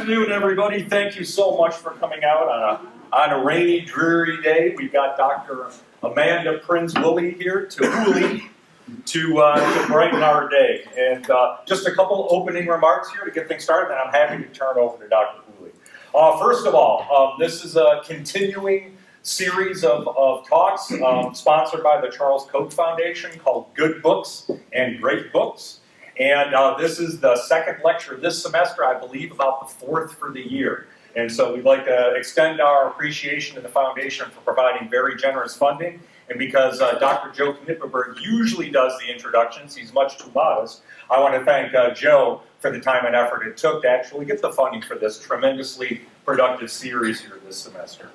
afternoon, everybody. Thank you so much for coming out on a rainy, dreary day. We've got Dr. Amanda Whooley here to brighten our day. And just a couple opening remarks here to get things started, and I'm happy to turn over to Dr. Whooley. First of all, this is a continuing series of talks sponsored by the Charles Koch Foundation called Good Books and Great Books. And this is the second lecture this semester, I believe about the fourth for the year. And so we'd like to extend our appreciation to the foundation for providing very generous funding. And because Dr. Joe Knippenberg usually does the introductions, he's much too modest, I want to thank Joe for the time and effort it took to actually get the funding for this tremendously productive series here this semester.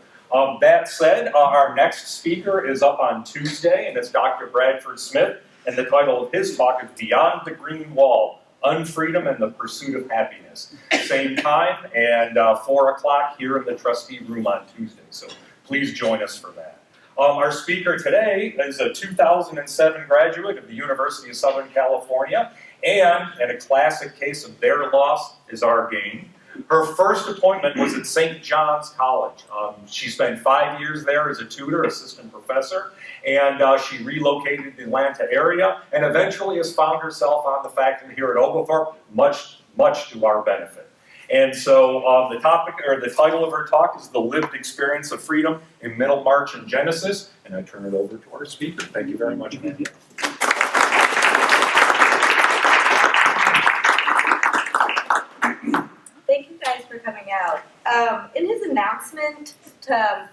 That said, our next speaker is up on Tuesday, and it's Dr. Bradford Smith. And the title of his talk is Beyond the Green Wall, Unfreedom and the Pursuit of Happiness. Same time, and 4 o'clock here in the trustee room on Tuesday. So please join us for that. Our speaker today is a 2007 graduate of the University of Southern California, and in a classic case of their loss is our gain. Her first appointment was at St. John's College. She spent 5 years there as a tutor, assistant professor, and she relocated to the Atlanta area, and eventually has found herself on the faculty here at Oglethorpe, much to our benefit. And so the title of her talk is The Lived Experience of Freedom in Middlemarch and Genesis, and I turn it over to our speaker. Thank you very much, Amanda. Thank you guys for coming out. In his announcement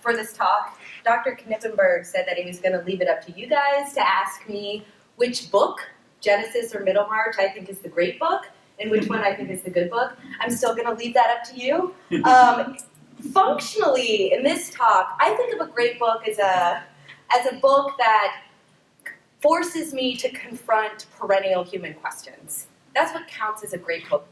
for this talk, Dr. Knippenberg said that he was going to leave it up to you guys to ask me which book, Genesis or Middlemarch, I think is the great book, and which one I think is the good book. I'm still going to leave that up to you. Functionally, in this talk, I think of a great book as a book that forces me to confront perennial human questions. That's what counts as a great book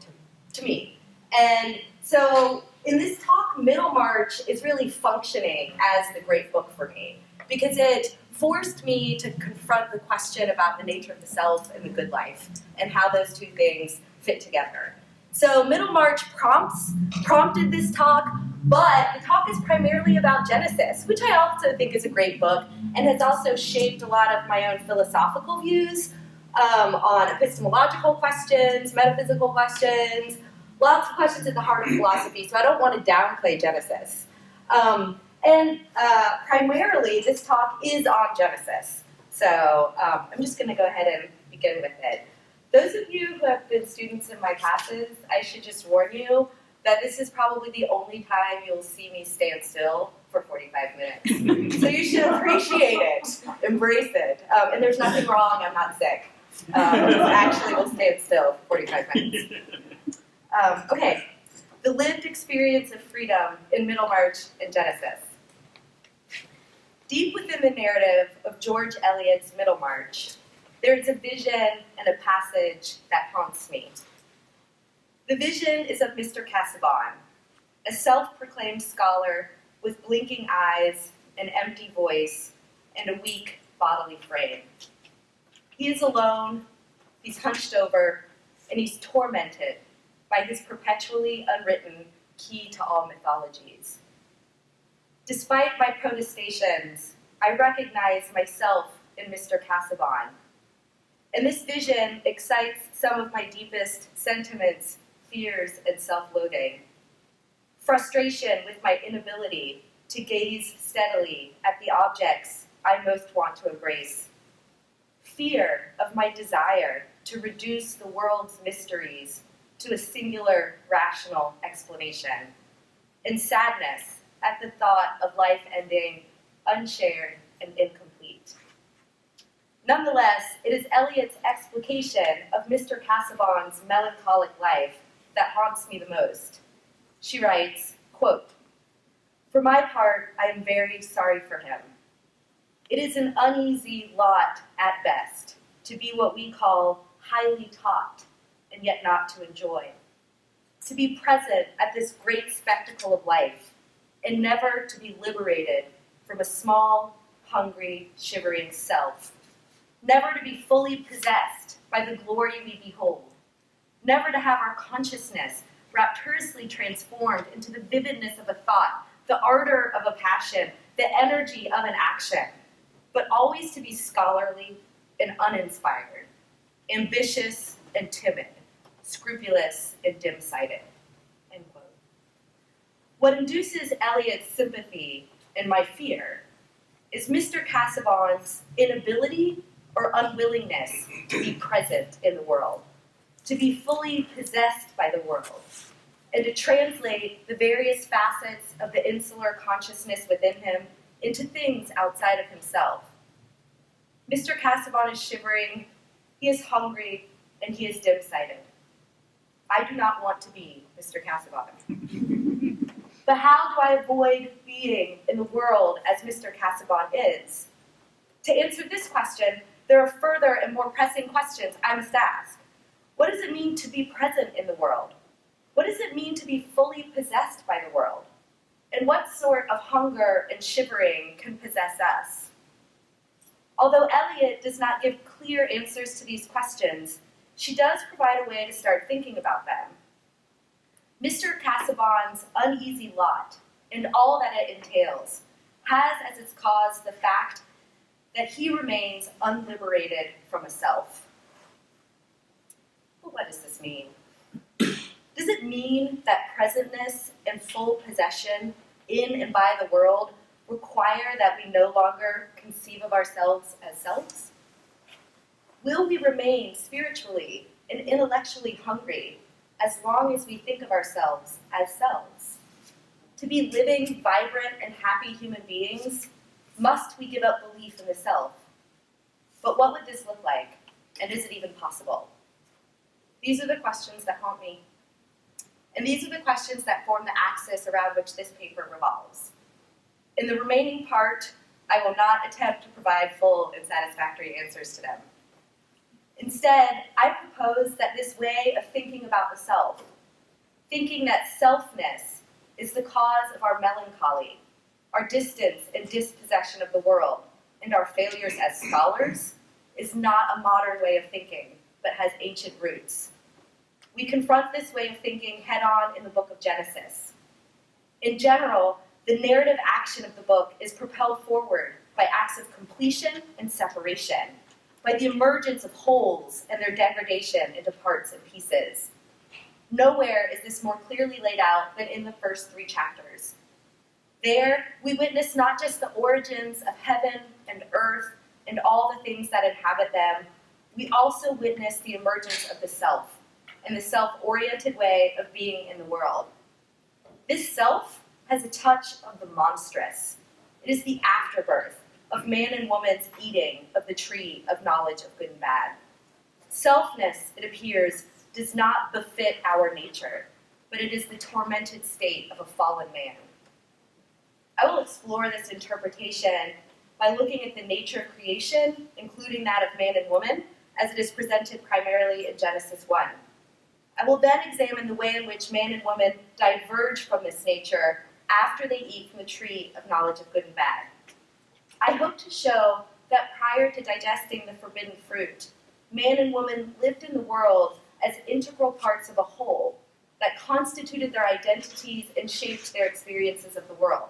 to me. And so in this talk, Middlemarch is really functioning as the great book for me because it forced me to confront the question about the nature of the self and the good life and how those two things fit together. So Middlemarch prompted this talk, but the talk is primarily about Genesis, which I also think is a great book and has also shaped a lot of my own philosophical views on epistemological questions, metaphysical questions, lots of questions at the heart of philosophy, so I don't want to downplay Genesis. Primarily, this talk is on Genesis. So I'm just going to go ahead and begin with it. Those of you who have been students in my classes, I should just warn you that this is probably the only time you'll see me stand still for 45 minutes. So you should appreciate it, embrace it. And there's nothing wrong, I'm not sick. Actually, we'll stand still for 45 minutes. Okay, the lived experience of freedom in Middlemarch and Genesis. Deep within the narrative of George Eliot's Middlemarch, there is a vision and a passage that haunts me. The vision is of Mr. Casaubon, a self-proclaimed scholar with blinking eyes, an empty voice, and a weak bodily frame. He is alone, he's hunched over, and he's tormented by his perpetually unwritten key to all mythologies. Despite my protestations, I recognize myself in Mr. Casaubon, and this vision excites some of my deepest sentiments, fears, and self-loathing. Frustration with my inability to gaze steadily at the objects I most want to embrace. Fear of my desire to reduce the world's mysteries to a singular, rational explanation, and sadness at the thought of life ending unshared and incomplete. Nonetheless, it is Eliot's explication of Mr. Casaubon's melancholic life that haunts me the most. She writes, quote, "For my part, I am very sorry for him. It is an uneasy lot at best to be what we call highly taught and yet not to enjoy. To be present at this great spectacle of life and never to be liberated from a small, hungry, shivering self. Never to be fully possessed by the glory we behold. Never to have our consciousness rapturously transformed into the vividness of a thought, the ardor of a passion, the energy of an action, but always to be scholarly and uninspired, ambitious and timid, scrupulous and dim-sighted." End quote. What induces Eliot's sympathy and my fear is Mr. Casaubon's inability or unwillingness to be present in the world, to be fully possessed by the world, and to translate the various facets of the insular consciousness within him into things outside of himself. Mr. Casaubon is shivering, he is hungry, and he is dim-sighted. I do not want to be Mr. Casaubon. But how do I avoid being in the world as Mr. Casaubon is? To answer this question, there are further and more pressing questions I must ask. What does it mean to be present in the world? What does it mean to be fully possessed by the world? And what sort of hunger and shivering can possess us? Although Eliot does not give clear answers to these questions, she does provide a way to start thinking about them. Mr. Casaubon's uneasy lot, and all that it entails, has as its cause the fact that he remains unliberated from a self. But what does this mean? Does it mean that presentness and full possession in and by the world require that we no longer conceive of ourselves as selves? Will we remain spiritually and intellectually hungry as long as we think of ourselves as selves? To be living, vibrant, and happy human beings, must we give up belief in the self? But what would this look like, and is it even possible? These are the questions that haunt me. And these are the questions that form the axis around which this paper revolves. In the remaining part, I will not attempt to provide full and satisfactory answers to them. Instead, I propose that this way of thinking about the self, thinking that selfness is the cause of our melancholy, our distance and dispossession of the world, and our failures as scholars, is not a modern way of thinking, but has ancient roots. We confront this way of thinking head-on in the book of Genesis. In general, the narrative action of the book is propelled forward by acts of completion and separation, by the emergence of wholes and their degradation into parts and pieces. Nowhere is this more clearly laid out than in the first 3 chapters. There, we witness not just the origins of heaven and earth and all the things that inhabit them, we also witness the emergence of the self and the self-oriented way of being in the world. This self has a touch of the monstrous. It is the afterbirth of man and woman's eating of the tree of knowledge of good and bad. Selfness, it appears, does not befit our nature, but it is the tormented state of a fallen man. I will explore this interpretation by looking at the nature of creation, including that of man and woman, as it is presented primarily in Genesis 1. I will then examine the way in which man and woman diverge from this nature after they eat from the tree of knowledge of good and bad. I hope to show that prior to digesting the forbidden fruit, man and woman lived in the world as integral parts of a whole that constituted their identities and shaped their experiences of the world.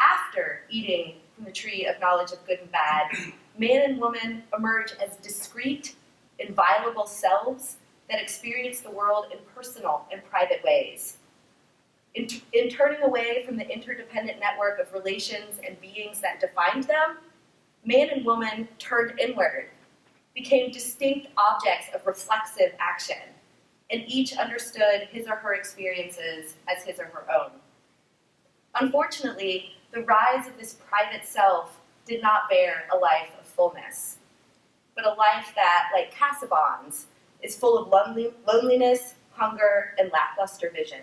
After eating from the tree of knowledge of good and bad, man and woman emerge as discrete, inviolable selves that experience the world in personal and private ways. In turning away from the interdependent network of relations and beings that defined them, man and woman turned inward, became distinct objects of reflexive action, and each understood his or her experiences as his or her own. Unfortunately, the rise of this private self did not bear a life of fullness, but a life that, like Casaubon's, is full of loneliness, hunger, and lackluster vision.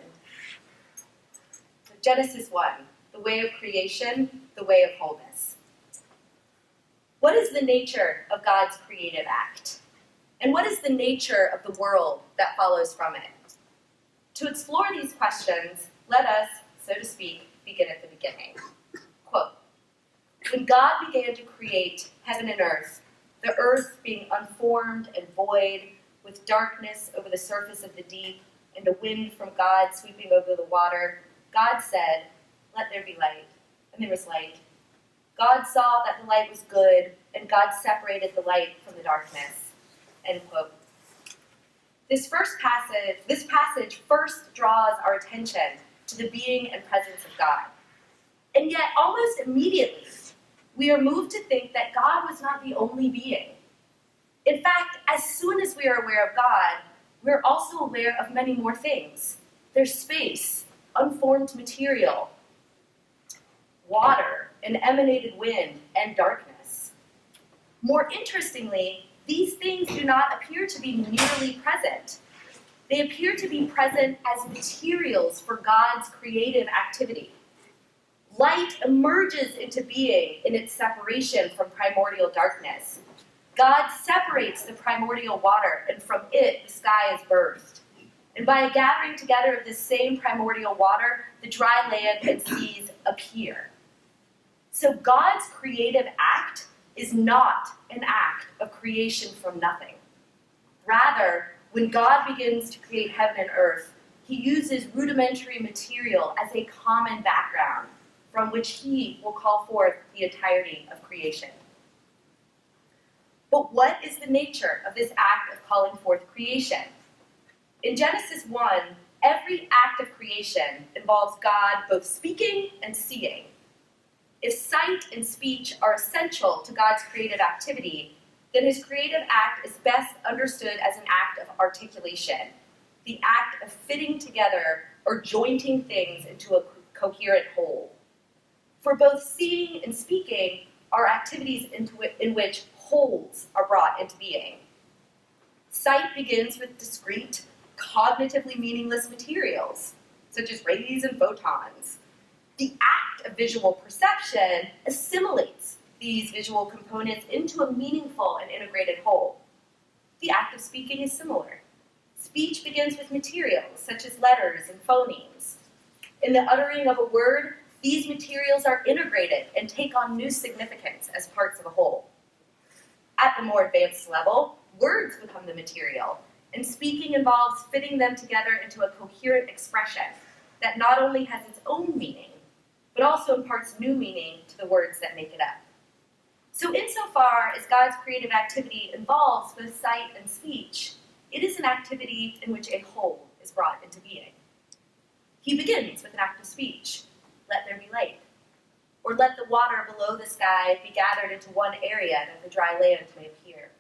Genesis 1, the way of creation, the way of wholeness. What is the nature of God's creative act? And what is the nature of the world that follows from it? To explore these questions, let us, so to speak, begin at the beginning. Quote, "When God began to create heaven and earth, the earth being unformed and void, with darkness over the surface of the deep, and a wind from God sweeping over the water, God said, "Let there be light." And there was light. God saw that the light was good, and God separated the light from the darkness. End quote. This passage first draws our attention to the being and presence of God. And yet, almost immediately, we are moved to think that God was not the only being. In fact, as soon as we are aware of God, we're also aware of many more things. There's space, unformed material, water, an emanated wind, and darkness. More interestingly, these things do not appear to be merely present. They appear to be present as materials for God's creative activity. Light emerges into being in its separation from primordial darkness. God separates the primordial water, and from it the sky is birthed. And by a gathering together of this same primordial water, the dry land and seas appear. So God's creative act is not an act of creation from nothing. Rather, when God begins to create heaven and earth, he uses rudimentary material as a common background from which he will call forth the entirety of creation. But what is the nature of this act of calling forth creation? In Genesis 1, every act of creation involves God both speaking and seeing. If sight and speech are essential to God's creative activity, then his creative act is best understood as an act of articulation, the act of fitting together or jointing things into a coherent whole. For both seeing and speaking are activities in which wholes are brought into being. Sight begins with discrete, cognitively meaningless materials, such as rays and photons. The act of visual perception assimilates these visual components into a meaningful and integrated whole. The act of speaking is similar. Speech begins with materials, such as letters and phonemes. In the uttering of a word, these materials are integrated and take on new significance as parts of a whole. At the more advanced level, words become the material, and speaking involves fitting them together into a coherent expression that not only has its own meaning, but also imparts new meaning to the words that make it up. So insofar as God's creative activity involves both sight and speech, it is an activity in which a whole is brought into being. He begins with an act of speech, "Let there be light," or "Let the water below the sky be gathered into one area that the dry land may appear."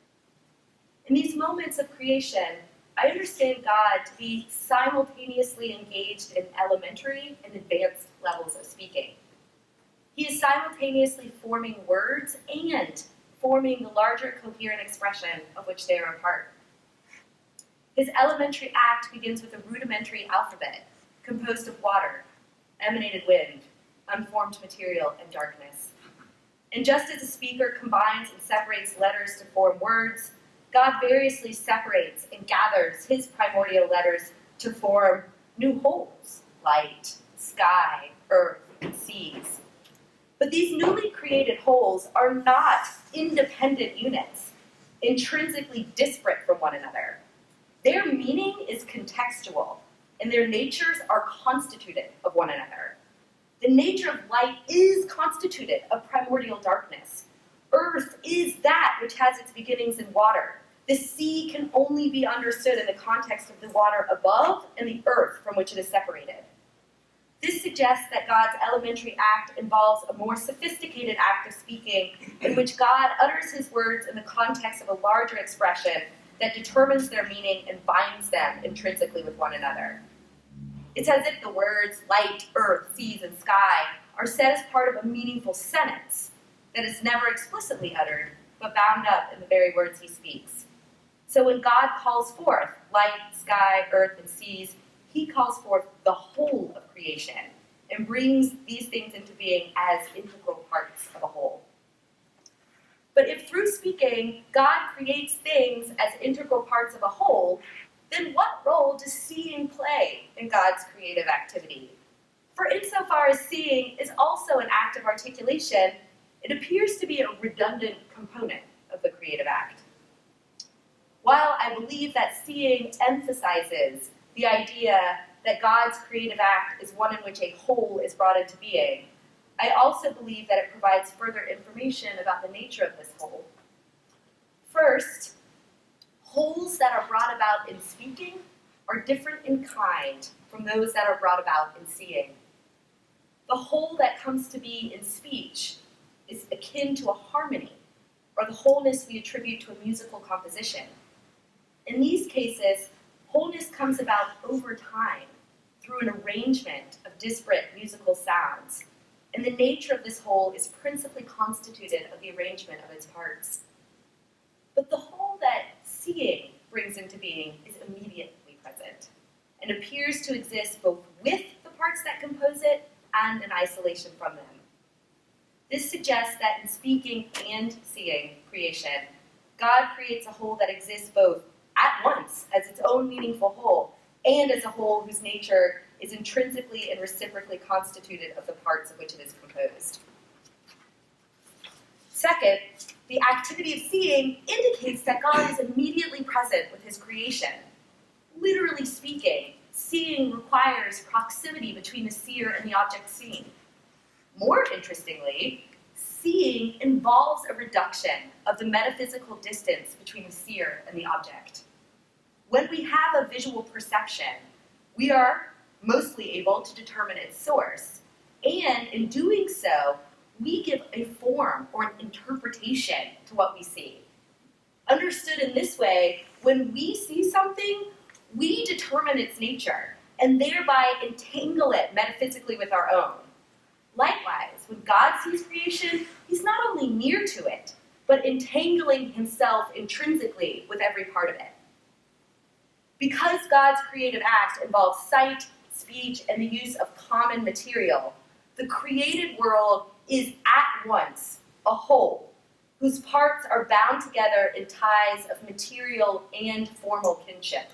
In these moments of creation, I understand God to be simultaneously engaged in elementary and advanced levels of speaking. He is simultaneously forming words and forming the larger coherent expression of which they are a part. His elementary act begins with a rudimentary alphabet composed of water, emanated wind, unformed material, and darkness. And just as a speaker combines and separates letters to form words, God variously separates and gathers his primordial letters to form new wholes: light, sky, earth, and seas. But these newly created wholes are not independent units, intrinsically disparate from one another. Their meaning is contextual, and their natures are constituted of one another. The nature of light is constituted of primordial darkness. Earth is that which has its beginnings in water. The sea can only be understood in the context of the water above and the earth from which it is separated. This suggests that God's elementary act involves a more sophisticated act of speaking in which God utters his words in the context of a larger expression that determines their meaning and binds them intrinsically with one another. It's as if the words light, earth, seas, and sky are said as part of a meaningful sentence that is never explicitly uttered, but bound up in the very words he speaks. So when God calls forth light, sky, earth, and seas, he calls forth the whole of creation and brings these things into being as integral parts of a whole. But if through speaking, God creates things as integral parts of a whole, then what role does seeing play in God's creative activity? For insofar as seeing is also an act of articulation, it appears to be a redundant component of the creative act. While I believe that seeing emphasizes the idea that God's creative act is one in which a whole is brought into being, I also believe that it provides further information about the nature of this whole. First, wholes that are brought about in speaking are different in kind from those that are brought about in seeing. The whole that comes to be in speech is akin to a harmony, or the wholeness we attribute to a musical composition. In these cases, wholeness comes about over time through an arrangement of disparate musical sounds, and the nature of this whole is principally constituted of the arrangement of its parts. But the whole that seeing brings into being is immediately present, and appears to exist both with the parts that compose it and in isolation from them. This suggests that in speaking and seeing creation, God creates a whole that exists both at once as its own meaningful whole, and as a whole whose nature is intrinsically and reciprocally constituted of the parts of which it is composed. Second, the activity of seeing indicates that God is immediately present with his creation. Literally speaking, seeing requires proximity between the seer and the object seen. More interestingly, seeing involves a reduction of the metaphysical distance between the seer and the object. When we have a visual perception, we are mostly able to determine its source, and in doing so, we give a form or an interpretation to what we see. Understood in this way, when we see something, we determine its nature, and thereby entangle it metaphysically with our own. Likewise, when God sees creation, he's not only near to it, but entangling himself intrinsically with every part of it. Because God's creative act involves sight, speech, and the use of common material, the created world is at once a whole, whose parts are bound together in ties of material and formal kinship.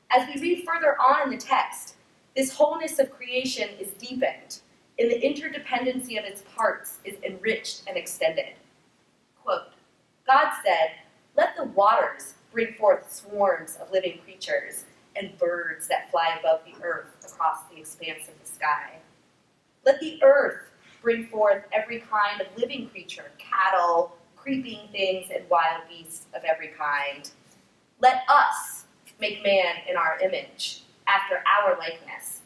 As we read further on in the text, this wholeness of creation is deepened, and the interdependency of its parts is enriched and extended. Quote, God said, "Let the waters bring forth swarms of living creatures and birds that fly above the earth across the expanse of the sky. Let the earth bring forth every kind of living creature, cattle, creeping things, and wild beasts of every kind. Let us make man in our image, after our likeness."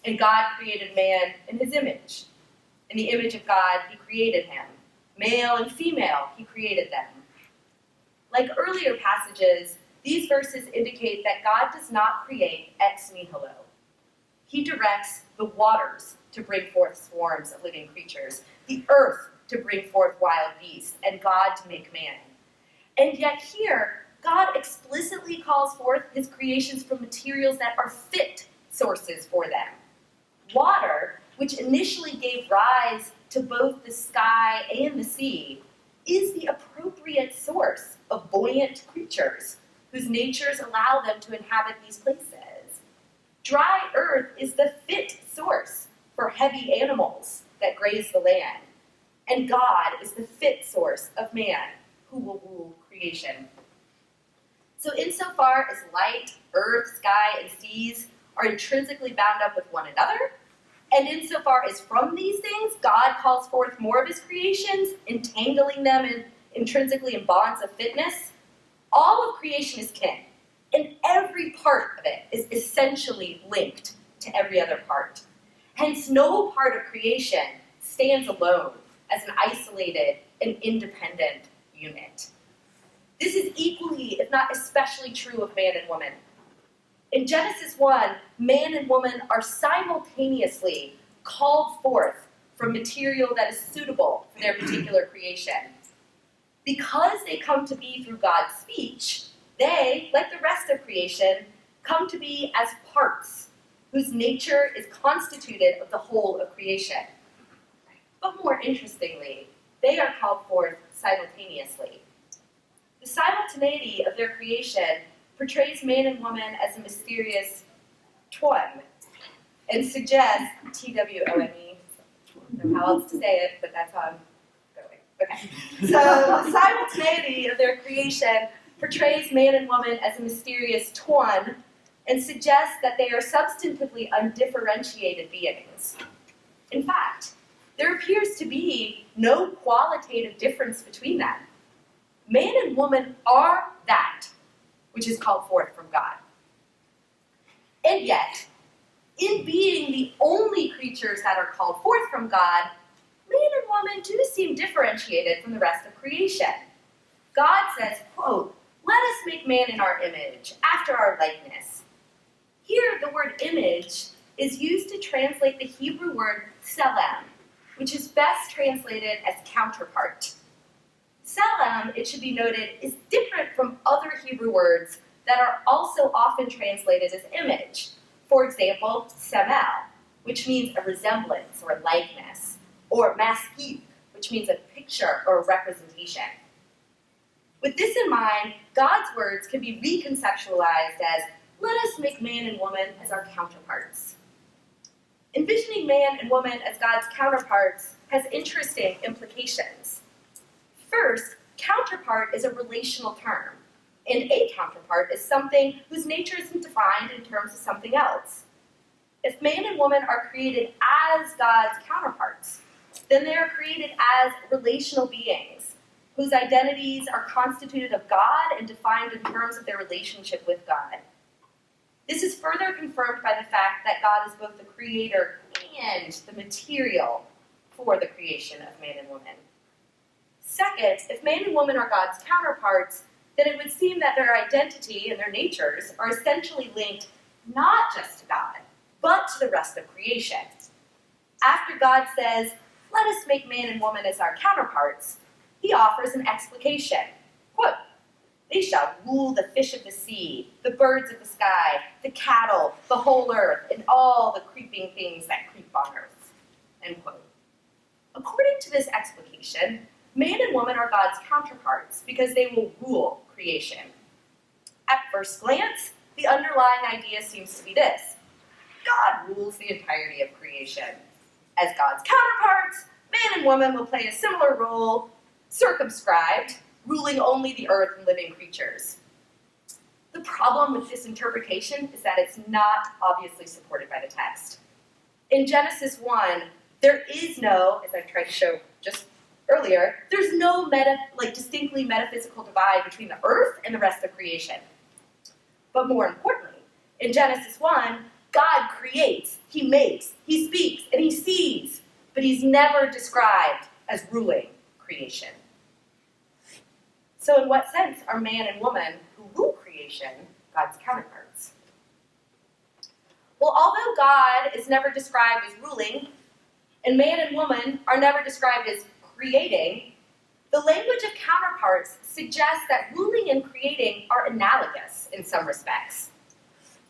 And God created man in his image. In the image of God, he created him. Male and female, he created them. Like earlier passages, these verses indicate that God does not create ex nihilo. He directs the waters to bring forth swarms of living creatures, the earth to bring forth wild beasts, and God to make man. And yet here, God explicitly calls forth his creations from materials that are fit sources for them. Water, which initially gave rise to both the sky and the sea, is the appropriate source of buoyant creatures whose natures allow them to inhabit these places. Dry earth is the fit source for heavy animals that graze the land, and God is the fit source of man who will rule creation. So insofar as light, earth, sky, and seas are intrinsically bound up with one another, and insofar as from these things God calls forth more of his creations, entangling them intrinsically in bonds of fitness, all of creation is kin, and every part of it is essentially linked to every other part. Hence, no part of creation stands alone as an isolated and independent unit. This is equally, if not especially true of man and woman. In Genesis 1, man and woman are simultaneously called forth from material that is suitable for their particular creation. Because they come to be through God's speech, they, like the rest of creation, come to be as parts whose nature is constituted of the whole of creation. But more interestingly, they are called forth simultaneously. The simultaneity of their creation portrays man and woman as a mysterious twin, and suggests, T-W-O-N-E, I don't know how else to say it, but that's how I'm going. Okay. So the simultaneity of their creation portrays man and woman as a mysterious twin and suggests that they are substantively undifferentiated beings. In fact, there appears to be no qualitative difference between them. Man and woman are that which is called forth from God. And yet, in being the only creatures that are called forth from God, man and woman do seem differentiated from the rest of creation. God says, quote, "Let us make man in our image, after our likeness." Here, the word image is used to translate the Hebrew word selem, which is best translated as counterpart. Selem, it should be noted, is different from other Hebrew words that are also often translated as image. For example, semel, which means a resemblance or a likeness, or maskip, which means a picture or a representation. With this in mind, God's words can be reconceptualized as, "Let us make man and woman as our counterparts." Envisioning man and woman as God's counterparts has interesting implications. First, counterpart is a relational term, and a counterpart is something whose nature isn't defined in terms of something else. If man and woman are created as God's counterparts, then they are created as relational beings whose identities are constituted of God and defined in terms of their relationship with God. This is further confirmed by the fact that God is both the creator and the material for the creation of man and woman. Second, if man and woman are God's counterparts, then it would seem that their identity and their natures are essentially linked not just to God, but to the rest of creation. After God says, "Let us make man and woman as our counterparts," he offers an explication. Quote, "They shall rule the fish of the sea, the birds of the sky, the cattle, the whole earth, and all the creeping things that creep on earth." End quote. According to this explication, man and woman are God's counterparts because they will rule creation. At first glance, the underlying idea seems to be this: God rules the entirety of creation. As God's counterparts, man and woman will play a similar role, circumscribed, ruling only the earth and living creatures. The problem with this interpretation is that it's not obviously supported by the text. In Genesis 1, there is no, as I've tried to show just earlier, there's no distinctly metaphysical divide between the earth and the rest of creation. But more importantly, in Genesis 1, God creates, he makes, he speaks, and he sees, but he's never described as ruling creation. So in what sense are man and woman who rule creation God's counterparts? Well, although God is never described as ruling, and man and woman are never described as creating, the language of counterparts suggests that ruling and creating are analogous in some respects.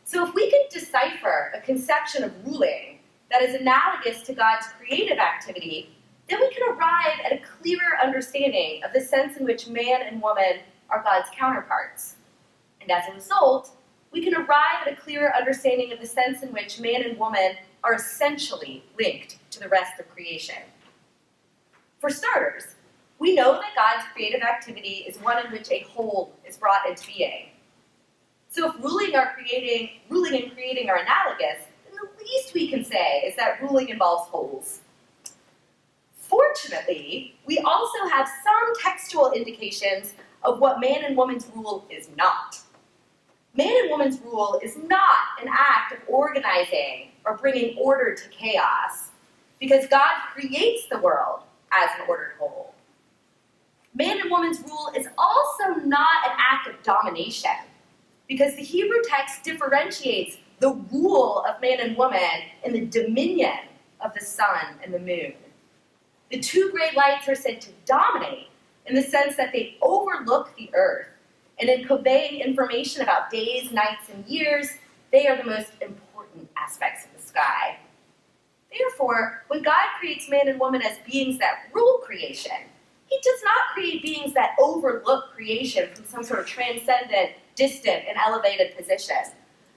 So if we can decipher a conception of ruling that is analogous to God's creative activity, then we can arrive at a clearer understanding of the sense in which man and woman are God's counterparts. And as a result, we can arrive at a clearer understanding of the sense in which man and woman are essentially linked to the rest of creation. For starters, we know that God's creative activity is one in which a whole is brought into being. So if ruling and creating are analogous, then the least we can say is that ruling involves wholes. Fortunately, we also have some textual indications of what man and woman's rule is not. Man and woman's rule is not an act of organizing or bringing order to chaos, because God creates the world as an ordered whole. Man and woman's rule is also not an act of domination, because the Hebrew text differentiates the rule of man and woman in the dominion of the sun and the moon. The two great lights are said to dominate in the sense that they overlook the earth, and in conveying information about days, nights, and years, they are the most important aspects of the sky. Therefore, when God creates man and woman as beings that rule creation, he does not create beings that overlook creation from some sort of transcendent, distant, and elevated position.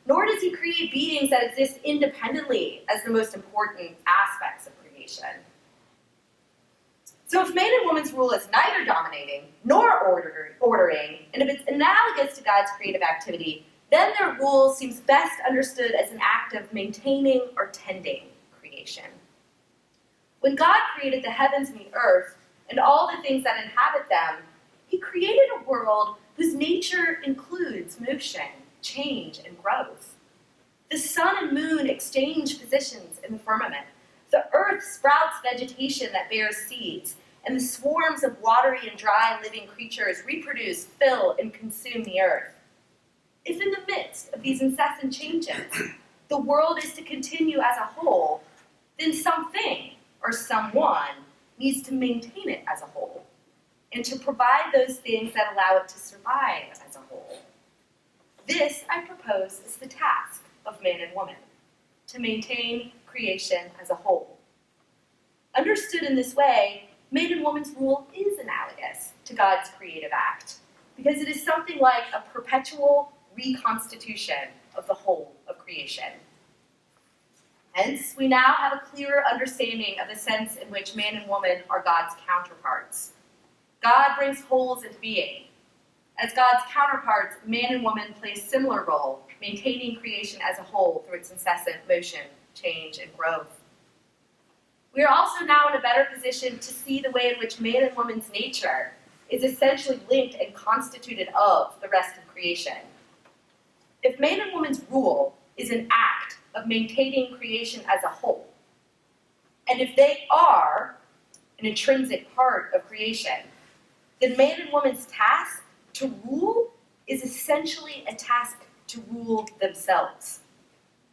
Nor does he create beings that exist independently as the most important aspects of creation. So if man and woman's rule is neither dominating nor ordering, and if it's analogous to God's creative activity, then their rule seems best understood as an act of maintaining or tending creation. When God created the heavens and the earth and all the things that inhabit them, he created a world whose nature includes motion, change, and growth. The sun and moon exchange positions in the firmament. The earth sprouts vegetation that bears seeds, and the swarms of watery and dry living creatures reproduce, fill, and consume the earth. If in the midst of these incessant changes, the world is to continue as a whole, then something or someone needs to maintain it as a whole, and to provide those things that allow it to survive as a whole. This, I propose, is the task of man and woman, to maintain creation as a whole. Understood in this way, man and woman's rule is analogous to God's creative act, because it is something like a perpetual reconstitution of the whole of creation. Hence, we now have a clearer understanding of the sense in which man and woman are God's counterparts. God brings wholes into being. As God's counterparts, man and woman play a similar role, maintaining creation as a whole through its incessant motion, change, and growth. We are also now in a better position to see the way in which man and woman's nature is essentially linked and constituted of the rest of creation. If man and woman's rule is an act of maintaining creation as a whole, and if they are an intrinsic part of creation, then man and woman's task to rule is essentially a task to rule themselves.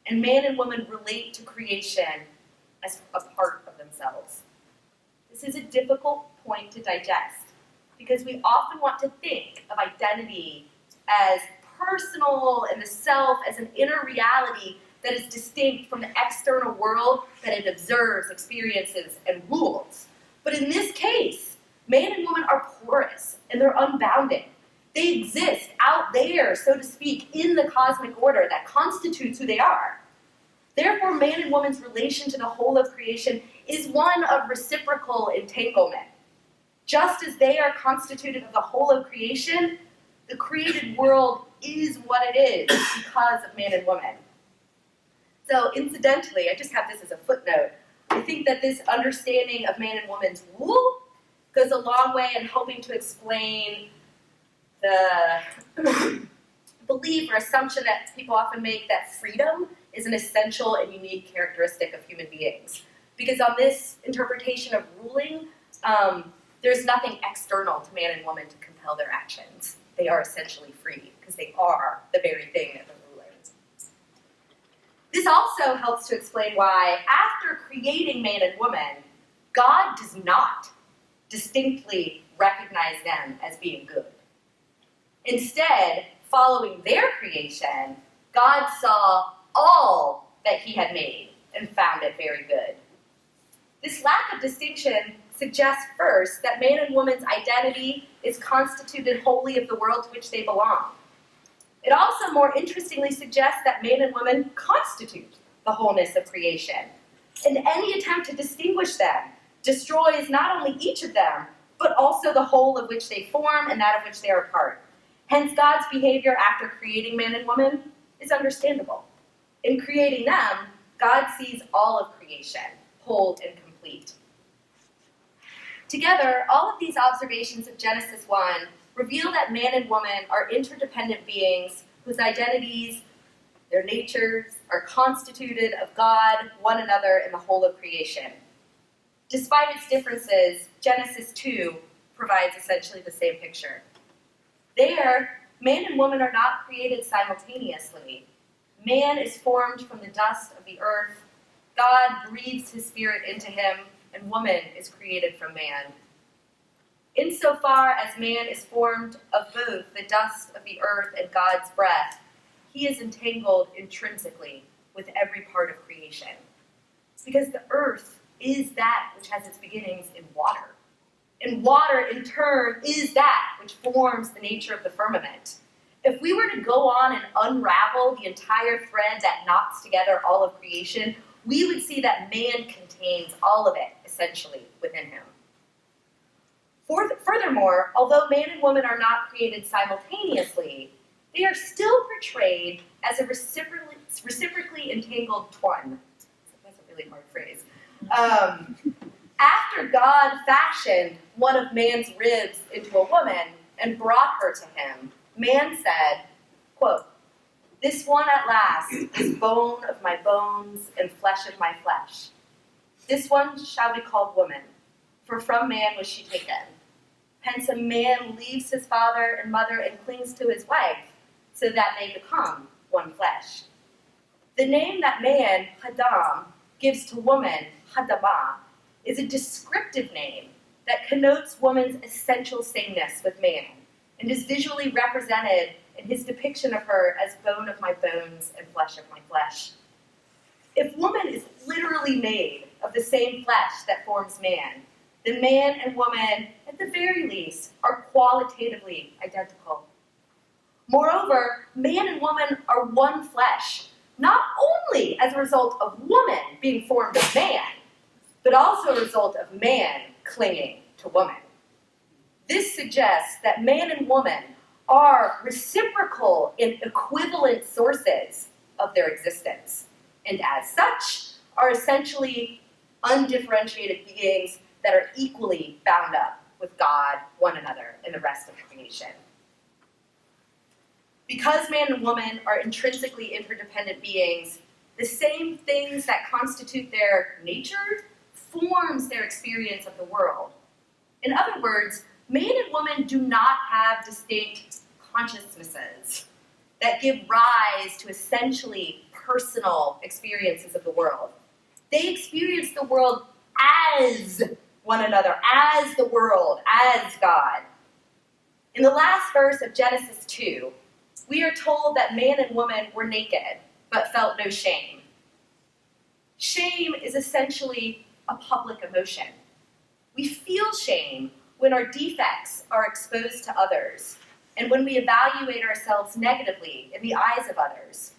And man and woman relate to creation as a part of themselves. This is a difficult point to digest because we often want to think of identity as personal and the self as an inner reality that is distinct from the external world that it observes, experiences, and rules. But in this case, man and woman are porous and they're unbounded. They exist out there, so to speak, in the cosmic order that constitutes who they are. Therefore, man and woman's relation to the whole of creation is one of reciprocal entanglement. Just as they are constituted of the whole of creation, the created world is what it is because of man and woman. So, incidentally, I just have this as a footnote. I think that this understanding of man and woman's rule goes a long way in helping to explain the belief or assumption that people often make that freedom is an essential and unique characteristic of human beings. Because on this interpretation of ruling, there's nothing external to man and woman to compel their actions. They are essentially free because they are the very thing that they're ruling. This also helps to explain why, after creating man and woman, God does not distinctly recognize them as being good. Instead, following their creation, God saw all that he had made and found it very good. This lack of distinction suggests first that man and woman's identity is constituted wholly of the world to which they belong. It also more interestingly suggests that man and woman constitute the wholeness of creation. And any attempt to distinguish them destroys not only each of them, but also the whole of which they form and that of which they are a part. Hence, God's behavior after creating man and woman is understandable. In creating them, God sees all of creation, whole and complete. Together, all of these observations of Genesis 1 reveal that man and woman are interdependent beings whose identities, their natures, are constituted of God, one another, and the whole of creation. Despite its differences, Genesis 2 provides essentially the same picture. There, man and woman are not created simultaneously. Man is formed from the dust of the earth. God breathes his spirit into him, and woman is created from man. Insofar as man is formed of both the dust of the earth and God's breath, he is entangled intrinsically with every part of creation. Because the earth is that which has its beginnings in water. And water, in turn, is that which forms the nature of the firmament. If we were to go on and unravel the entire thread that knots together all of creation, we would see that man contains all of it, essentially, within him. Furthermore, although man and woman are not created simultaneously, they are still portrayed as a reciprocally entangled twin. That's a really hard phrase. After God fashioned one of man's ribs into a woman and brought her to him, man said, quote, "This one at last is bone of my bones and flesh of my flesh. This one shall be called woman, for from man was she taken. Hence a man leaves his father and mother and clings to his wife, so that they become one flesh." The name that man, Adam, gives to woman, Hadamah, is a descriptive name that connotes woman's essential sameness with man and is visually represented in his depiction of her as bone of my bones and flesh of my flesh. If woman is literally made of the same flesh that forms man, then man and woman, at the very least, are qualitatively identical. Moreover, man and woman are one flesh, not only as a result of woman being formed of man, but also a result of man clinging to woman. This suggests that man and woman are reciprocal and equivalent sources of their existence, and as such, are essentially undifferentiated beings that are equally bound up with God, one another, and the rest of creation. Because man and woman are intrinsically interdependent beings, the same things that constitute their nature forms their experience of the world. In other words, man and woman do not have distinct consciousnesses that give rise to essentially personal experiences of the world. They experience the world as one another, as the world, as God. In the last verse of Genesis 2, we are told that man and woman were naked, but felt no shame. Shame is essentially a public emotion. We feel shame when our defects are exposed to others, and when we evaluate ourselves negatively in the eyes of others.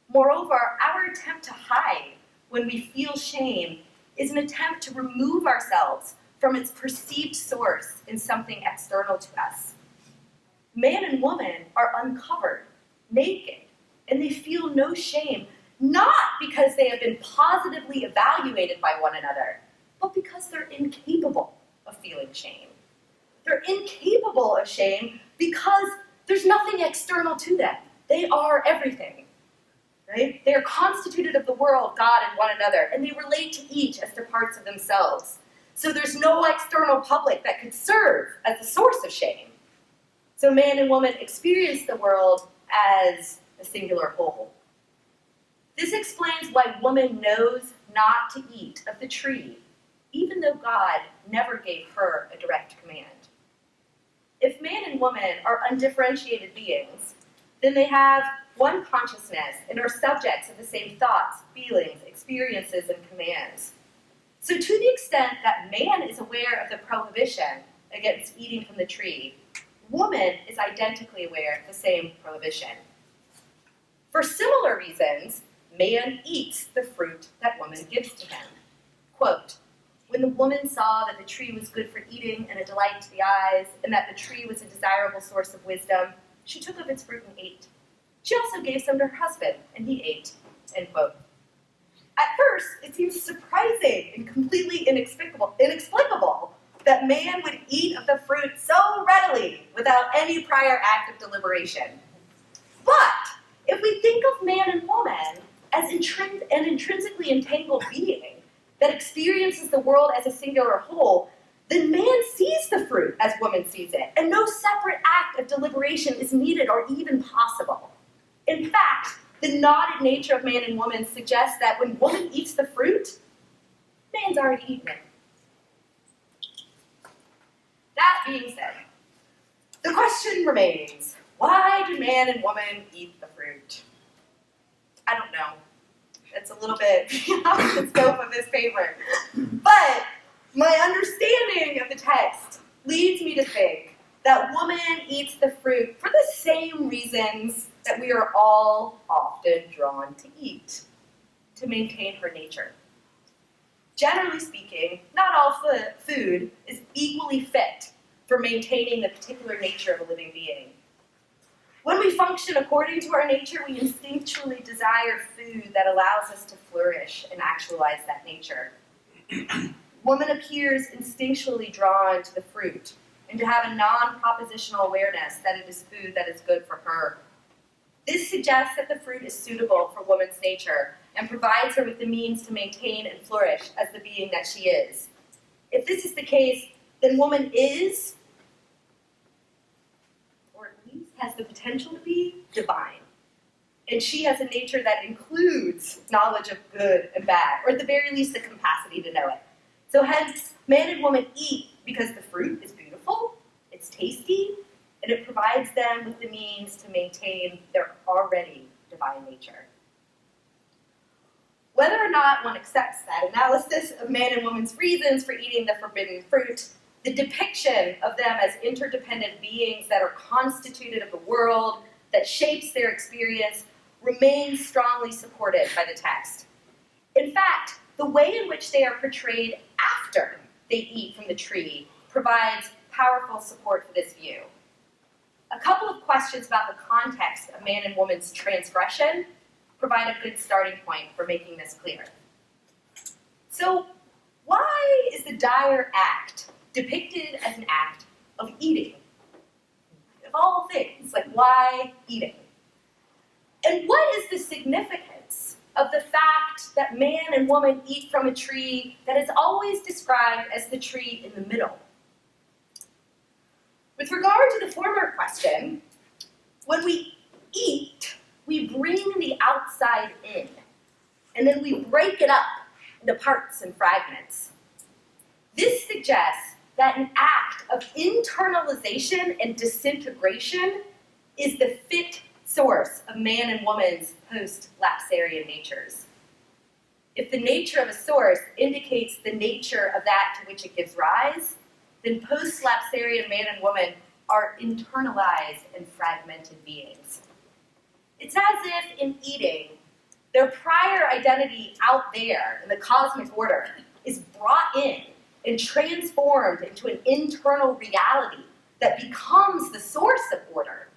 Moreover, our attempt to hide when we feel shame is an attempt to remove ourselves from its perceived source in something external to us. Man and woman are uncovered, naked, and they feel no shame, not because they have been positively evaluated by one another, but because they're incapable of feeling shame. They're incapable of shame because there's nothing external to them. They are everything, right? They are constituted of the world, God, and one another, and they relate to each as to parts of themselves. So there's no external public that could serve as the source of shame. So man and woman experience the world as a singular whole. This explains why woman knows not to eat of the tree, even though God never gave her a direct command. If man and woman are undifferentiated beings, then they have one consciousness and are subjects of the same thoughts, feelings, experiences, and commands. So to the extent that man is aware of the prohibition against eating from the tree, woman is identically aware of the same prohibition. For similar reasons, man eats the fruit that woman gives to him. Quote, "When the woman saw that the tree was good for eating and a delight to the eyes, and that the tree was a desirable source of wisdom, she took of its fruit and ate. She also gave some to her husband, and he ate." End quote. At first, it seems surprising and completely inexplicable that man would eat of the fruit so readily without any prior act of deliberation. But if we think of man and woman as an intrinsically entangled being that experiences the world as a singular whole, then man sees the fruit as woman sees it, and no separate act of deliberation is needed or even possible. In fact, the knotted nature of man and woman suggests that when woman eats the fruit, man's already eaten it. That being said, the question remains, why do man and woman eat the fruit? I don't know. It's a little bit beyond the scope of this paper. But my understanding of the text leads me to think that woman eats the fruit for the same reasons that we are all often drawn to eat, to maintain her nature. Generally speaking, not all food is equally fit for maintaining the particular nature of a living being. When we function according to our nature, we instinctually desire food that allows us to flourish and actualize that nature. Woman appears instinctually drawn to the fruit and to have a non-propositional awareness that it is food that is good for her. This suggests that the fruit is suitable for woman's nature and provides her with the means to maintain and flourish as the being that she is. If this is the case, then woman is, or at least has the potential to be, divine. And she has a nature that includes knowledge of good and bad, or at the very least the capacity to know it. So hence, man and woman eat because the fruit is beautiful, it's tasty, and it provides them with the means to maintain their already divine nature. Whether or not one accepts that analysis of man and woman's reasons for eating the forbidden fruit, the depiction of them as interdependent beings that are constituted of the world, that shapes their experience, remains strongly supported by the text. In fact, the way in which they are portrayed after they eat from the tree provides powerful support for this view. A couple of questions about the context of man and woman's transgression provide a good starting point for making this clear. So, why is the dire act depicted as an act of eating? Of all things, like why eating? And what is the significance of the fact that man and woman eat from a tree that is always described as the tree in the middle? With regard to the former question, when we eat, we bring the outside in, and then we break it up into parts and fragments. This suggests that an act of internalization and disintegration is the fit source of man and woman's post-lapsarian natures. If the nature of a source indicates the nature of that to which it gives rise, then post-lapsarian man and woman are internalized and fragmented beings. It's as if in eating, their prior identity out there in the cosmic order is brought in and transformed into an internal reality that becomes the source of order.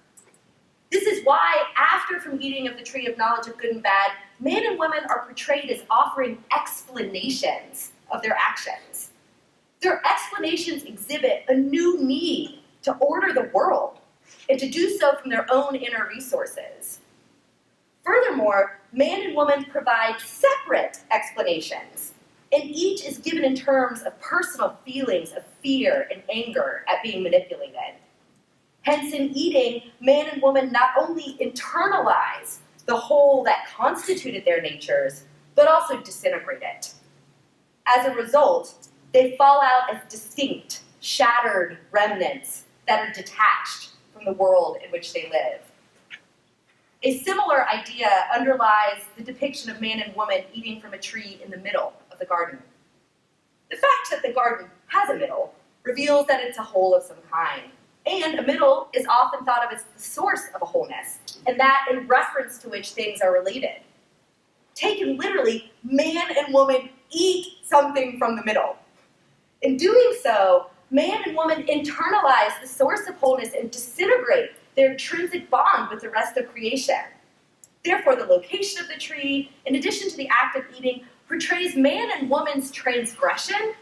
This is why, after from eating of the tree of knowledge of good and bad, men and women are portrayed as offering explanations of their actions. Their explanations exhibit a new need to order the world, and to do so from their own inner resources. Furthermore, man and woman provide separate explanations, and each is given in terms of personal feelings of fear and anger at being manipulated. Hence, in eating, man and woman not only internalize the whole that constituted their natures, but also disintegrate it. As a result, they fall out as distinct, shattered remnants that are detached from the world in which they live. A similar idea underlies the depiction of man and woman eating from a tree in the middle of the garden. The fact that the garden has a middle reveals that it's a whole of some kind, and a middle is often thought of as the source of a wholeness, and that in reference to which things are related. Taken literally, man and woman eat something from the middle. In doing so, man and woman internalize the source of wholeness and disintegrate their intrinsic bond with the rest of creation. Therefore, the location of the tree, in addition to the act of eating, portrays man and woman's transgression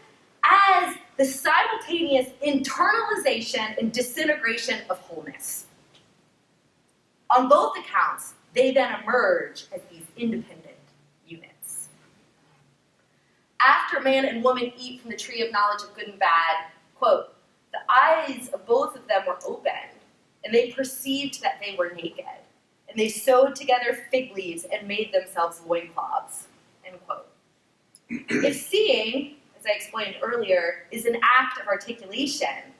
as the simultaneous internalization and disintegration of wholeness. On both accounts, they then emerge as these independent units. After man and woman eat from the tree of knowledge of good and bad, quote, the eyes of both of them were opened, and they perceived that they were naked, and they sewed together fig leaves and made themselves loincloths, end quote. If seeing, as I explained earlier, is an act of articulation,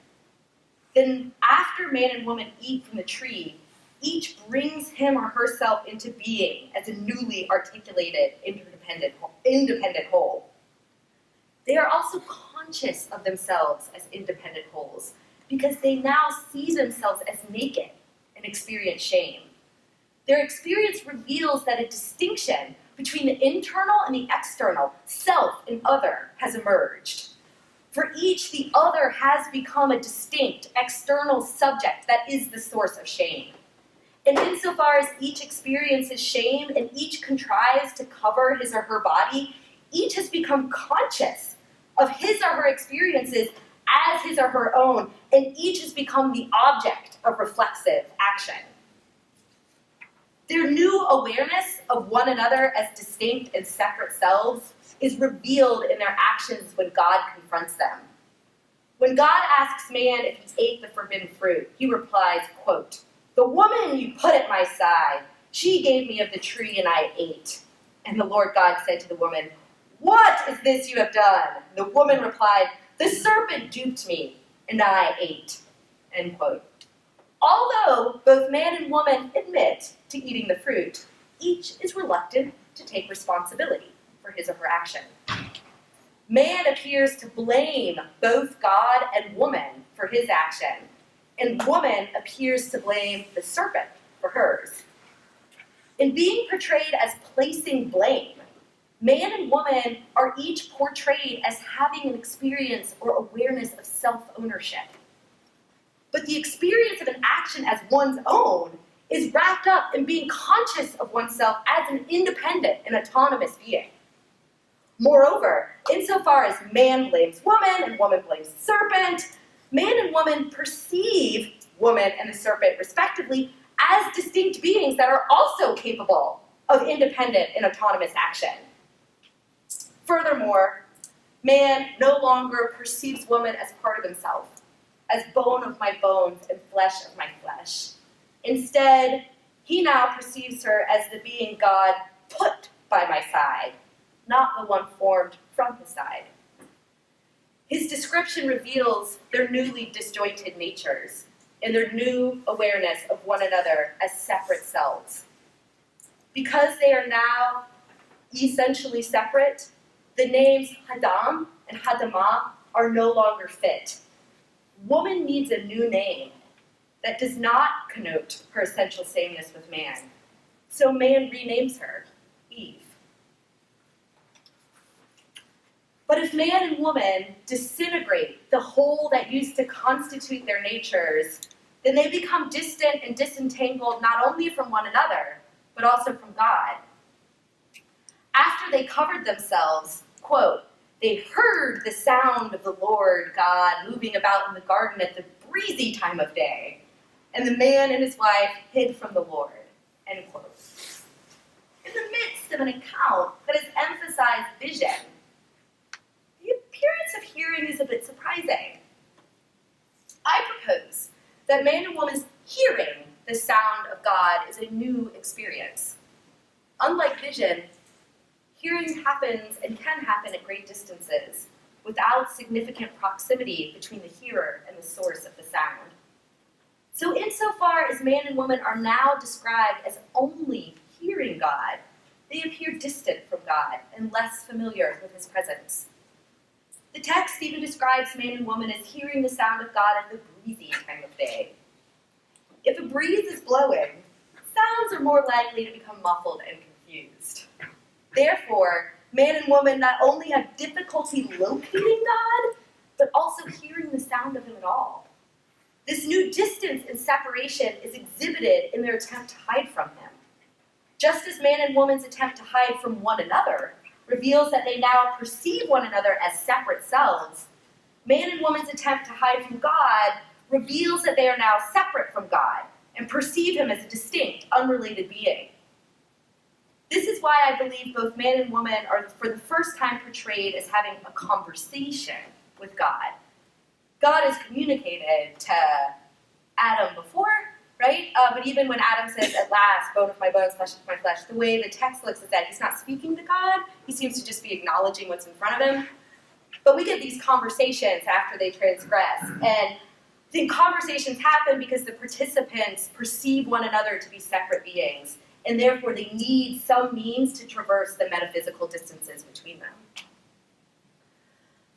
then after man and woman eat from the tree, each brings him or herself into being as a newly articulated, independent whole. They are also conscious of themselves as independent wholes, because they now see themselves as naked and experience shame. Their experience reveals that a distinction between the internal and the external, self and other, has emerged. For each, the other has become a distinct external subject that is the source of shame. And insofar as each experiences shame and each contrives to cover his or her body, each has become conscious of his or her experiences as his or her own, and each has become the object of reflexive action. Their new awareness of one another as distinct and separate selves is revealed in their actions when God confronts them. When God asks man if he ate the forbidden fruit, he replies, quote, "The woman you put at my side, she gave me of the tree and I ate." And the Lord God said to the woman, "What is this you have done?" The woman replied, "The serpent duped me and I ate." End quote. Although both man and woman admit to eating the fruit, each is reluctant to take responsibility for his or her action. Man appears to blame both God and woman for his action, and woman appears to blame the serpent for hers. In being portrayed as placing blame, man and woman are each portrayed as having an experience or awareness of self-ownership. But the experience of an action as one's own is wrapped up in being conscious of oneself as an independent and autonomous being. Moreover, insofar as man blames woman and woman blames the serpent, man and woman perceive woman and the serpent, respectively, as distinct beings that are also capable of independent and autonomous action. Furthermore, man no longer perceives woman as part of himself, as bone of my bones and flesh of my flesh. Instead, he now perceives her as the being God put by my side, not the one formed from his side. His description reveals their newly disjointed natures and their new awareness of one another as separate selves. Because they are now essentially separate, the names Hadam and Hadamah are no longer fit. Woman needs a new name that does not connote her essential sameness with man. So man renames her Eve. But if man and woman disintegrate the whole that used to constitute their natures, then they become distant and disentangled not only from one another, but also from God. After they covered themselves, quote, "They heard the sound of the Lord God moving about in the garden at the breezy time of day, and the man and his wife hid from the Lord," end quote. In the midst of an account that has emphasized vision, the appearance of hearing is a bit surprising. I propose that man and woman's hearing the sound of God is a new experience. Unlike vision, hearing happens and can happen at great distances without significant proximity between the hearer and the source of the sound. So insofar as man and woman are now described as only hearing God, they appear distant from God and less familiar with his presence. The text even describes man and woman as hearing the sound of God at the breezy time of day. If a breeze is blowing, sounds are more likely to become muffled and confused. Therefore, man and woman not only have difficulty locating God, but also hearing the sound of him at all. This new distance and separation is exhibited in their attempt to hide from him. Just as man and woman's attempt to hide from one another reveals that they now perceive one another as separate selves, man and woman's attempt to hide from God reveals that they are now separate from God and perceive him as a distinct, unrelated being. This is why I believe both man and woman are for the first time portrayed as having a conversation with God. God has communicated to Adam before, right? But even when Adam says, "At last, bone of my bones, flesh of my flesh," the way the text looks is that he's not speaking to God. He seems to just be acknowledging what's in front of him. But we get these conversations after they transgress. And I think conversations happen because the participants perceive one another to be separate beings, and therefore they need some means to traverse the metaphysical distances between them.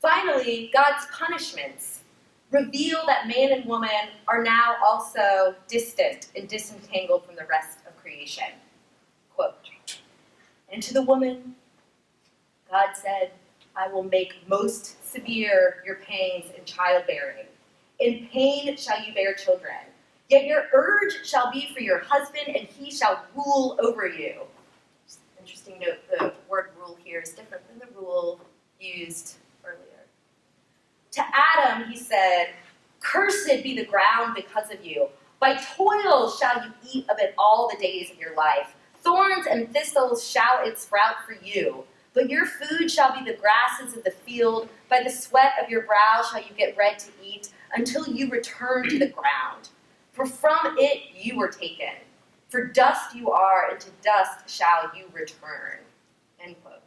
Finally, God's punishments reveal that man and woman are now also distant and disentangled from the rest of creation. Quote, "And to the woman, God said, I will make most severe your pangs in childbearing. In pain shall you bear children. Yet your urge shall be for your husband, and he shall rule over you. Just an interesting note, the word rule here is different than the rule used earlier. To Adam, he said, cursed be the ground because of you. By toil shall you eat of it all the days of your life. Thorns and thistles shall it sprout for you. But your food shall be the grasses of the field. By the sweat of your brow shall you get bread to eat, until you return to the ground. For from it you were taken. For dust you are, and to dust shall you return. End quote.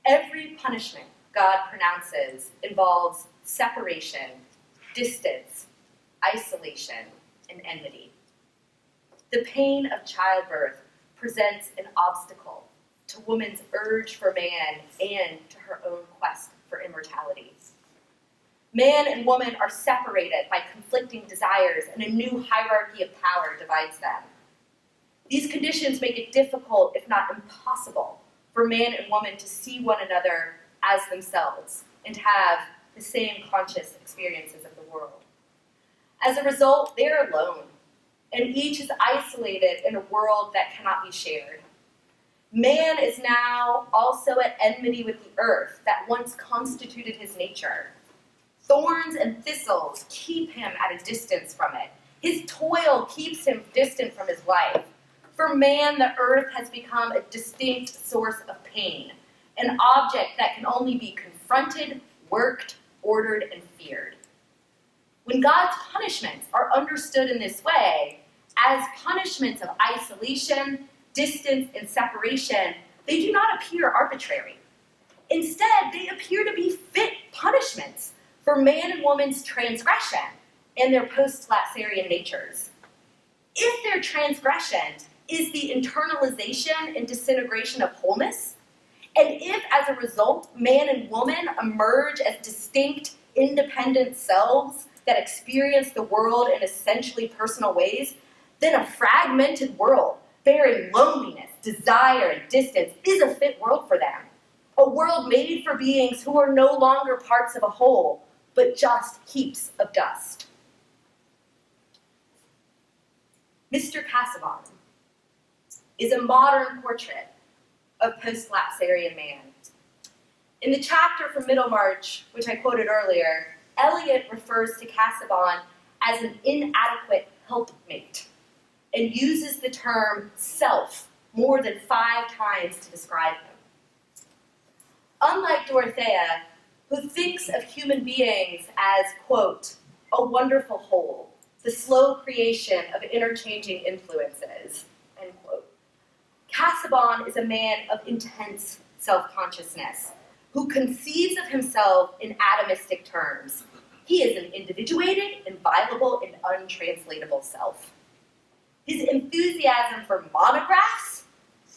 Every punishment God pronounces involves separation, distance, isolation, and enmity. The pain of childbirth presents an obstacle to woman's urge for man and to her own quest for immortality. Man and woman are separated by conflicting desires, and a new hierarchy of power divides them. These conditions make it difficult, if not impossible, for man and woman to see one another as themselves and have the same conscious experiences of the world. As a result, they are alone, and each is isolated in a world that cannot be shared. Man is now also at enmity with the earth that once constituted his nature. Thorns and thistles keep him at a distance from it. His toil keeps him distant from his wife. For man, the earth has become a distinct source of pain, an object that can only be confronted, worked, ordered, and feared. When God's punishments are understood in this way, as punishments of isolation, distance, and separation, they do not appear arbitrary. Instead, they appear to be fit punishments for man and woman's transgression and their post-lapsarian natures. If their transgression is the internalization and disintegration of wholeness, and if, as a result, man and woman emerge as distinct, independent selves that experience the world in essentially personal ways, then a fragmented world, bearing loneliness, desire, and distance, is a fit world for them. A world made for beings who are no longer parts of a whole, but just heaps of dust. Mr. Casaubon is a modern portrait of post-lapsarian man. In the chapter from Middlemarch, which I quoted earlier, Eliot refers to Casaubon as an inadequate helpmate and uses the term self more than 5 times to describe him. Unlike Dorothea, who thinks of human beings as, quote, a wonderful whole, the slow creation of interchanging influences, end quote, Casaubon is a man of intense self-consciousness who conceives of himself in atomistic terms. He is an individuated, inviolable, and untranslatable self. His enthusiasm for monographs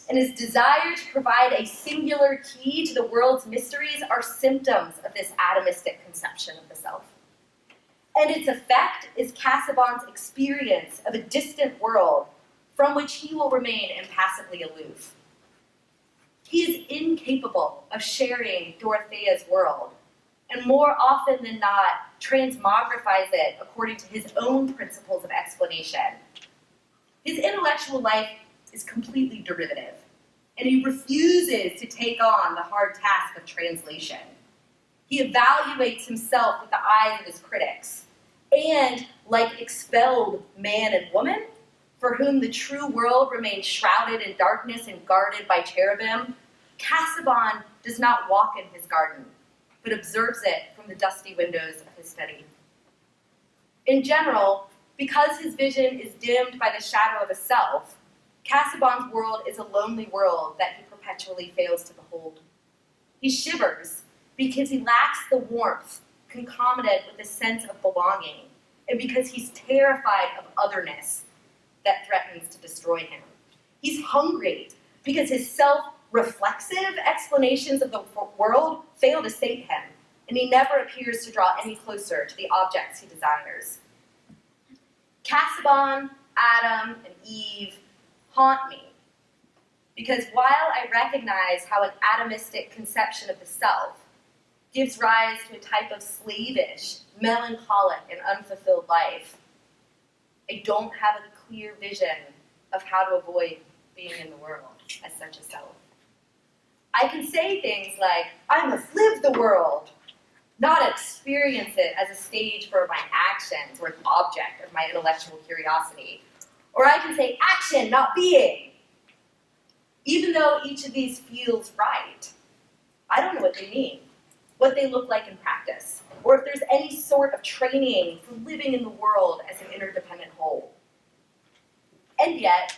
and his desire to provide a singular key to the world's mysteries are symptoms of this atomistic conception of the self. And its effect is Casaubon's experience of a distant world from which he will remain impassively aloof. He is incapable of sharing Dorothea's world, and more often than not, transmogrifies it according to his own principles of explanation. His intellectual life is completely derivative, and he refuses to take on the hard task of translation. He evaluates himself with the eyes of his critics, and, like expelled man and woman, for whom the true world remains shrouded in darkness and guarded by cherubim, Casaubon does not walk in his garden, but observes it from the dusty windows of his study. In general, because his vision is dimmed by the shadow of a self, Casaubon's world is a lonely world that he perpetually fails to behold. He shivers because he lacks the warmth concomitant with a sense of belonging, and because he's terrified of otherness that threatens to destroy him. He's hungry because his self-reflexive explanations of the world fail to sate him, and he never appears to draw any closer to the objects he desires. Casaubon, Adam, and Eve haunt me, because while I recognize how an atomistic conception of the self gives rise to a type of slavish, melancholic, and unfulfilled life, I don't have a clear vision of how to avoid being in the world as such a self. I can say things like, I must live the world, not experience it as a stage for my actions or an object of my intellectual curiosity. Or I can say action, not being. Even though each of these feels right, I don't know what they mean, what they look like in practice, or if there's any sort of training for living in the world as an interdependent whole. And yet,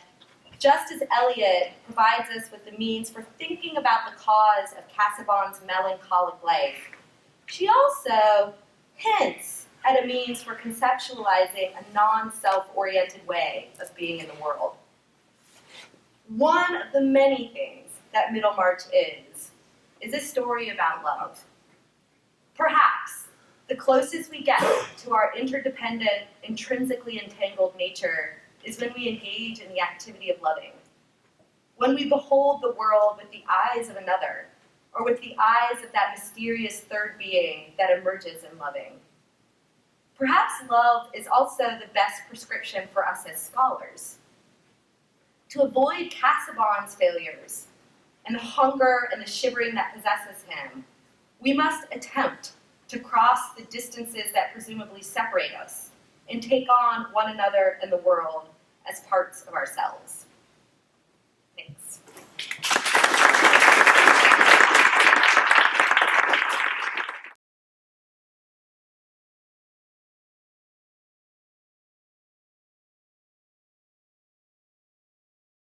just as Eliot provides us with the means for thinking about the cause of Casaubon's melancholic life, she also hints at a means for conceptualizing a non-self-oriented way of being in the world. One of the many things that Middlemarch is a story about love. Perhaps the closest we get to our interdependent, intrinsically entangled nature is when we engage in the activity of loving. When we behold the world with the eyes of another, or with the eyes of that mysterious third being that emerges in loving. Perhaps love is also the best prescription for us as scholars. To avoid Casaubon's failures, and the hunger and the shivering that possesses him, we must attempt to cross the distances that presumably separate us and take on one another and the world as parts of ourselves.